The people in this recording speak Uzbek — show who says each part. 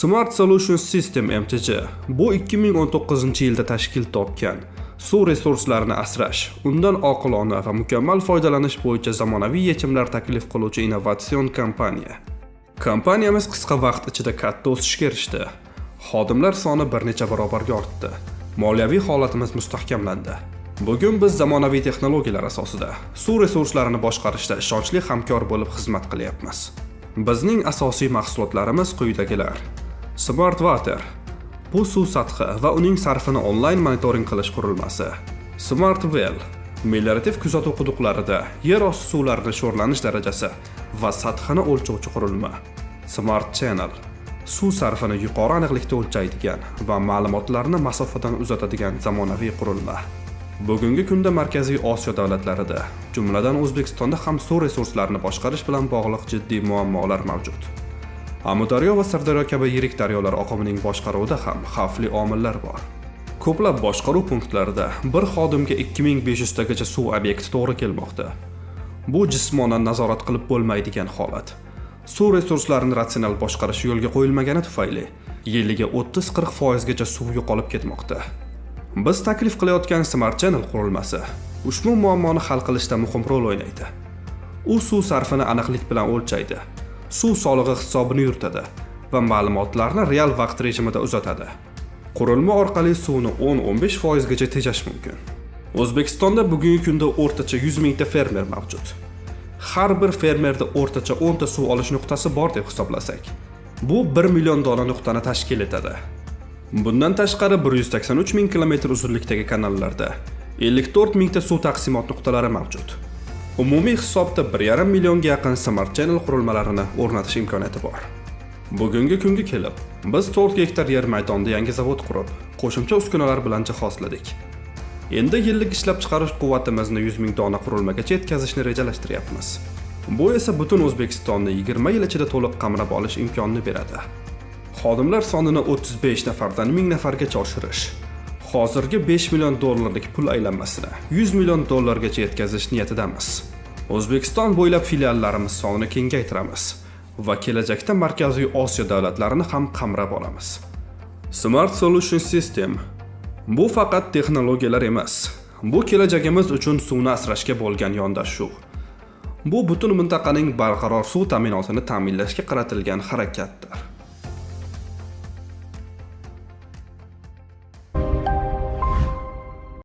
Speaker 1: Smart Solution System MTJ bu 2019-yilda tashkil topgan suv resurslarini asrash, undan oqilona va mukammal foydalanish bo'yicha zamonaviy yechimlar taklif qiluvchi innovatsion kompaniya. Kompaniyamiz qisqa vaqt ichida katta o'sishga erishdi. Xodimlar soni bir necha barobarga ortdi. Moliyaviy holatimiz mustahkamlandi. Bugun biz zamonaviy texnologiyalar asosida suv resurslarini boshqarishda ishonchli hamkor bo'lib xizmat qilyapmiz. Bizning asosiy mahsulotlarimiz quyidagilar: Smart Water bu suv sathi va uning sarfini onlayn monitoring qilish qurilmasi. Smart Well meliorativ kuzatuv quduqlarida yer osti suvlarining sho'rlanish darajasi va sathini o'lchovchi qurilma. Smart Channel suv sarfini yuqori aniqlikda o'lchaydigan va ma'lumotlarni masofadan uzatadigan zamonaviy qurilma. Bugungi kunda Markaziy Osiyo davlatlarida, jumladan O'zbekistonda ham suv resurslarini boshqarish bilan bog'liq jiddiy muammolar mavjud. Amudaryo va Sirdaryo kabi yirik daryolar oqimining boshqaruvida ham xavfli omillar bor. Ko'plab boshqaruv punktlarida bir xodimga 2500 tagacha suv obyekti to'g'ri kelmoqda. Bu jismonan nazorat qilib bo'lmaydigan holat. Suv resurslarini ratsional boshqarish yo'lga qo'yilmagani tufayli yiliga 30-40% gacha suv yo'qolib ketmoqda. Biz taklif qilayotgan Smart Channel qurilmasi ushbu muammoni hal qilishda muhim rol o'ynaydi. U suv sarfini aniqlik bilan o'lchaydi, suv solig'i hisobini yuritadi va ma'lumotlarni real vaqt rejimida uzatadi. Qurilma orqali suvni 10-15% gacha tejash mumkin. O'zbekistonda bugungi kunda o'rtacha 100 mingta fermer mavjud. Har bir fermerda o'rtacha 10 ta suv olish nuqtasi bor deb hisoblasak, bu 1 million dona nuqtani tashkil etadi. Bundan tashqari 183 ming kilometr uzunlikdagi kanallarda 54 mingta suv taqsimot nuqtalari mavjud. Umumiy hisobda 1,5 millionga yaqin Smart Channel qurilmalarini o'rnatish imkoniyati bor. Bugungi kunga kelib, biz 4 gektar yer maydonida yangi zavod qurib, qo'shimcha uskunalar bilan jihozladik. Endi yillik ishlab chiqarish quvvatimizni 100 ming dona qurilmagacha yetkazishni rejalashtiryapmiz. Bu esa butun O'zbekistonni 20 yil ichida to'liq qamrab olish imkonini beradi. Xodimlar sonini 35 nafardan 1000 nafargacha oshirish, hozirgi 5 million dollarlik pul aylanmasini 100 million dollargacha yetkazish niyatidamiz. O'zbekiston bo'ylab filiallarimiz sonini kengaytiramiz va kelajakda Markaziy Osiyo davlatlarini ham qamrab olamiz. Smart Solution System bu faqat texnologiyalar emas, bu kelajagimiz uchun suvni asrashga bo'lgan yondashuv. Bu butun mintaqaning barqaror suv ta'minotini ta'minlashga qaratilgan harakatdir.